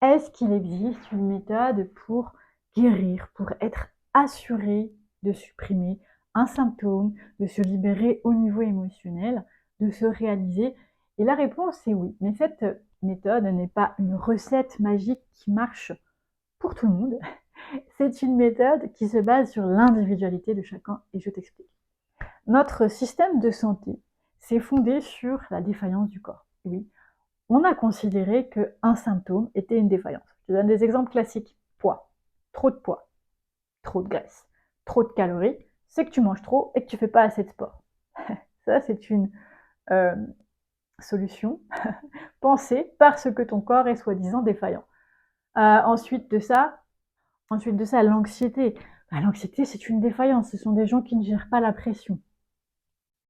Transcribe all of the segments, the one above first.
Est-ce qu'il existe une méthode pour guérir, pour être assuré de supprimer un symptôme, de se libérer au niveau émotionnel, de se réaliser? Et la réponse est oui. Mais cette méthode n'est pas une recette magique qui marche pour tout le monde. C'est une méthode qui se base sur l'individualité de chacun et je t'explique. Notre système de santé s'est fondé sur la défaillance du corps. Oui, on a considéré qu'un symptôme était une défaillance. Je te donne des exemples classiques. Poids, trop de graisse, trop de calories, c'est que tu manges trop et que tu fais pas assez de sport. Ça, c'est une euh, solution pensée parce que ton corps est soi-disant défaillant. Ensuite de ça, l'anxiété. L'anxiété, c'est une défaillance. Ce sont des gens qui ne gèrent pas la pression.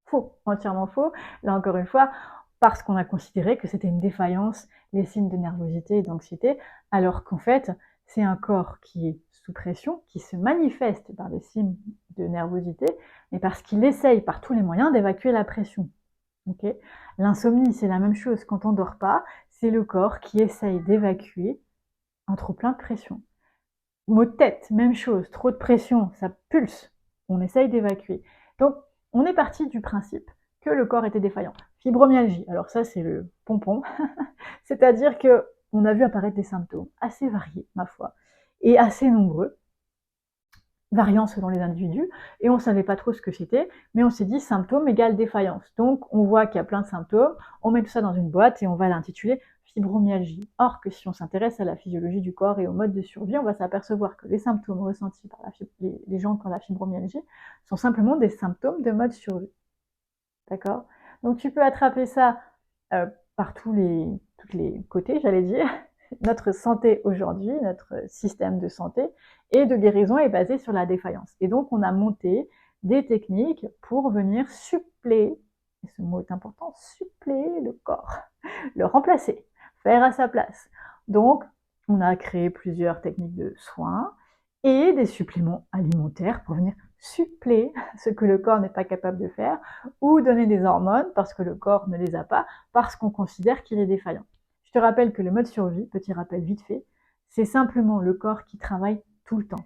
Faux, entièrement faux. Là, encore une fois, parce qu'on a considéré que c'était une défaillance, les signes de nervosité et d'anxiété, alors qu'en fait, c'est un corps qui est sous pression, qui se manifeste par des signes de nervosité, mais parce qu'il essaye par tous les moyens d'évacuer la pression. Okay. L'insomnie, c'est la même chose. Quand on ne dort pas, c'est le corps qui essaye d'évacuer un trop-plein de pression. Maux de tête, même chose. Trop de pression, ça pulse. On essaye d'évacuer. Donc, on est parti du principe que le corps était défaillant. Fibromyalgie, alors ça c'est le pompon, c'est-à-dire que on a vu apparaître des symptômes assez variés, ma foi, et assez nombreux, variant selon les individus, et on ne savait pas trop ce que c'était, mais on s'est dit symptômes égale défaillance. Donc on voit qu'il y a plein de symptômes, on met tout ça dans une boîte et on va l'intituler fibromyalgie. Or que si on s'intéresse à la physiologie du corps et au mode de survie, on va s'apercevoir que les symptômes ressentis par les gens qui ont la fibromyalgie sont simplement des symptômes de mode survie. D'accord? Donc tu peux attraper ça par tous les côtés, j'allais dire. Notre santé aujourd'hui, notre système de santé et de guérison est basé sur la défaillance. Et donc on a monté des techniques pour venir suppléer, et ce mot est important, suppléer le corps, le remplacer, faire à sa place. Donc on a créé plusieurs techniques de soins et des suppléments alimentaires pour venir suppléer ce que le corps n'est pas capable de faire, ou donner des hormones parce que le corps ne les a pas, parce qu'on considère qu'il est défaillant. Je te rappelle que le mode survie, petit rappel vite fait, c'est simplement le corps qui travaille tout le temps.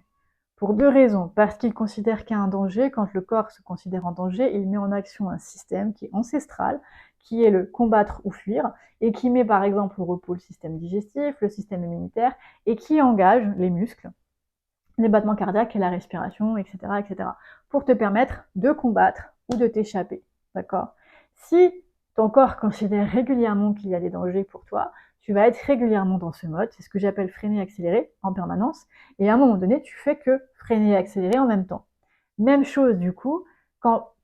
Pour deux raisons. Parce qu'il considère qu'il y a un danger. Quand le corps se considère en danger, il met en action un système qui est ancestral, qui est le combattre ou fuir, et qui met par exemple au repos le système digestif, le système immunitaire, et qui engage les muscles, les battements cardiaques et la respiration, etc., etc., pour te permettre de combattre ou de t'échapper. D'accord? Si ton corps considère régulièrement qu'il y a des dangers pour toi, tu vas être régulièrement dans ce mode, c'est ce que j'appelle freiner et accélérer en permanence, et à un moment donné, tu fais que freiner et accélérer en même temps. Même chose du coup,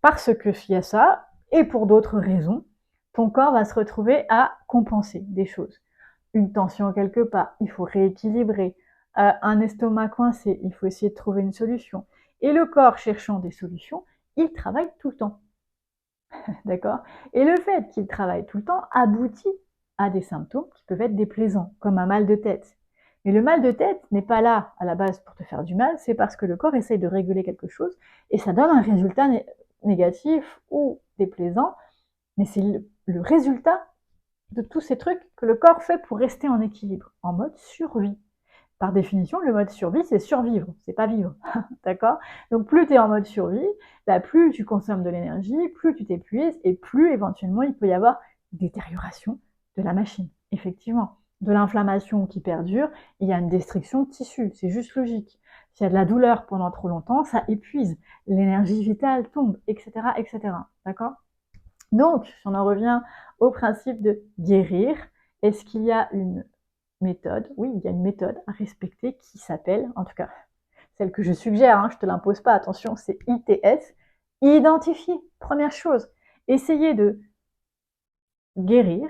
parce que il y a ça, et pour d'autres raisons, ton corps va se retrouver à compenser des choses. Une tension quelque part, il faut rééquilibrer, un estomac coincé, il faut essayer de trouver une solution. Et le corps cherchant des solutions, il travaille tout le temps. D'accord? Et le fait qu'il travaille tout le temps aboutit à des symptômes qui peuvent être déplaisants, comme un mal de tête. Mais le mal de tête n'est pas là à la base pour te faire du mal, c'est parce que le corps essaye de réguler quelque chose et ça donne un résultat négatif ou déplaisant, mais c'est le résultat de tous ces trucs que le corps fait pour rester en équilibre, en mode survie. Par définition, le mode survie, c'est survivre, c'est pas vivre. D'accord? Donc plus tu es en mode survie, bah, plus tu consommes de l'énergie, plus tu t'épuises et plus éventuellement il peut y avoir détérioration de la machine. Effectivement, de l'inflammation qui perdure, il y a une destruction de tissus, c'est juste logique. S'il y a de la douleur pendant trop longtemps, ça épuise, l'énergie vitale tombe, etc., etc. D'accord? Donc, si on en revient au principe de guérir, est-ce qu'il y a une méthode? Oui, il y a une méthode à respecter qui s'appelle, en tout cas, celle que je suggère, hein, je ne te l'impose pas, attention, c'est ITS. Identifier, première chose. Essayer de guérir,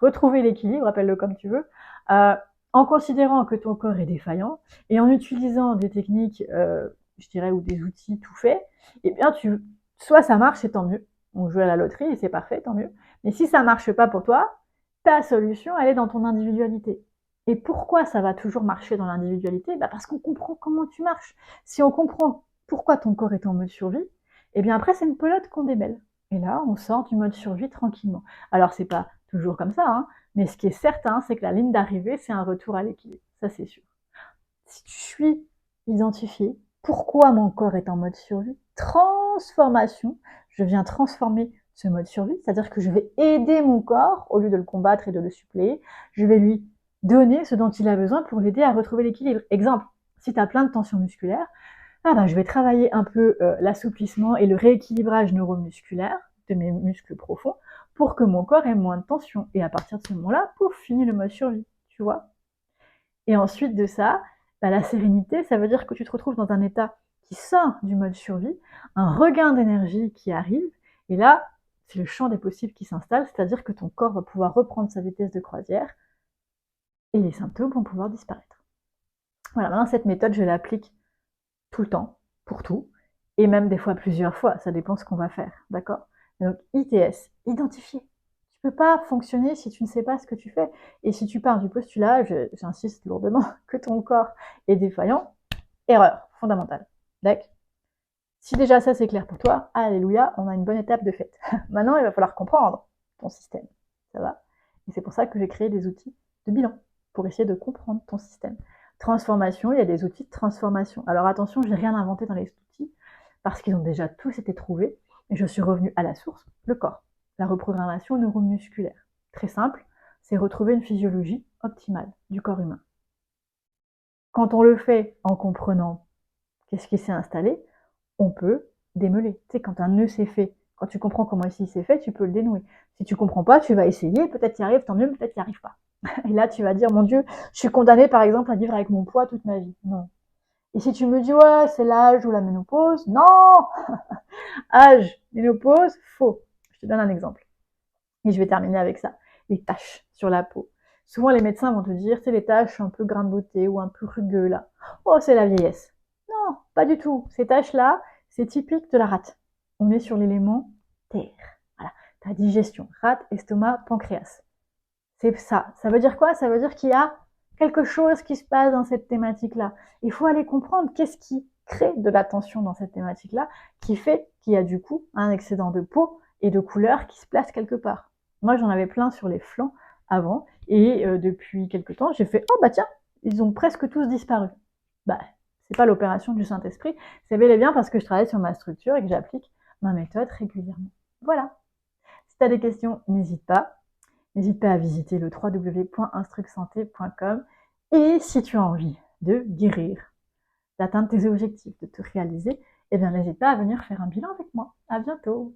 retrouver l'équilibre, appelle-le comme tu veux, en considérant que ton corps est défaillant et en utilisant des techniques, je dirais, ou des outils tout faits, eh bien, soit ça marche, et tant mieux. On joue à la loterie et c'est parfait, tant mieux. Mais si ça ne marche pas pour toi, ta solution, elle est dans ton individualité. Et pourquoi ça va toujours marcher dans l'individualité? Parce qu'on comprend comment tu marches. Si on comprend pourquoi ton corps est en mode survie, eh bien après, c'est une pelote qu'on démêle. Et là, on sort du mode survie tranquillement. Alors, c'est pas toujours comme ça, hein. Mais ce qui est certain, c'est que la ligne d'arrivée, c'est un retour à l'équilibre. Ça, c'est sûr. Si tu suis identifié, pourquoi mon corps est en mode survie, transformation, je viens transformer ce mode survie, c'est-à-dire que je vais aider mon corps, au lieu de le combattre et de le suppléer, je vais lui donner ce dont il a besoin pour l'aider à retrouver l'équilibre. Exemple, si tu as plein de tensions musculaires, je vais travailler un peu l'assouplissement et le rééquilibrage neuromusculaire de mes muscles profonds pour que mon corps ait moins de tension. Et à partir de ce moment-là, pouf, fini le mode survie, tu vois. Et ensuite de ça, la sérénité, ça veut dire que tu te retrouves dans un état qui sort du mode survie, un regain d'énergie qui arrive, et là, c'est le champ des possibles qui s'installe, c'est-à-dire que ton corps va pouvoir reprendre sa vitesse de croisière, et les symptômes vont pouvoir disparaître. Voilà, maintenant cette méthode, je l'applique tout le temps, pour tout, et même des fois plusieurs fois, ça dépend ce qu'on va faire, d'accord? Donc ITS, identifier. Tu peux pas fonctionner si tu ne sais pas ce que tu fais. Et si tu pars du postulat, j'insiste lourdement, que ton corps est défaillant, erreur fondamentale. D'accord? Si déjà ça c'est clair pour toi, alléluia, on a une bonne étape de fait. Maintenant, il va falloir comprendre ton système, ça va? Et c'est pour ça que j'ai créé des outils de bilan, pour essayer de comprendre ton système. Transformation, il y a des outils de transformation. Alors attention, j'ai rien inventé dans les outils, parce qu'ils ont déjà tous été trouvés, et je suis revenue à la source, le corps. La reprogrammation neuromusculaire. Très simple, c'est retrouver une physiologie optimale du corps humain. Quand on le fait en comprenant qu'est-ce qui s'est installé, on peut démêler. Tu sais, quand un nœud s'est fait, quand tu comprends comment ici c'est fait, tu peux le dénouer. Si tu comprends pas, tu vas essayer, peut-être y arrives, tant mieux, peut-être y arrives pas. Et là, tu vas dire, mon Dieu, je suis condamnée par exemple à vivre avec mon poids toute ma vie. Non. Et si tu me dis, ouais, c'est l'âge ou la ménopause, non. Âge, ménopause, faux. Je te donne un exemple. Et je vais terminer avec ça. Les taches sur la peau. Souvent, les médecins vont te dire, c'est les taches un peu grain de beauté ou un peu rugueux là. Oh, c'est la vieillesse. Non, pas du tout. Ces taches-là, c'est typique de la rate. On est sur l'élément terre. Voilà. Ta digestion. Rate, estomac, pancréas. C'est ça. Ça veut dire quoi? Ça veut dire qu'il y a quelque chose qui se passe dans cette thématique-là. Il faut aller comprendre qu'est-ce qui crée de la tension dans cette thématique-là, qui fait qu'il y a du coup un excédent de peau et de couleur qui se place quelque part. Moi, j'en avais plein sur les flancs avant, et depuis quelques temps, j'ai fait « Oh bah tiens, ils ont presque tous disparu ». Bah, c'est pas l'opération du Saint-Esprit, c'est bel et bien parce que je travaille sur ma structure et que j'applique ma méthode régulièrement. Voilà. Si tu as des questions, n'hésite pas. N'hésite pas à visiter le www.instrucsanté.com, et si tu as envie de guérir, d'atteindre tes objectifs, de te réaliser, eh bien n'hésite pas à venir faire un bilan avec moi. À bientôt.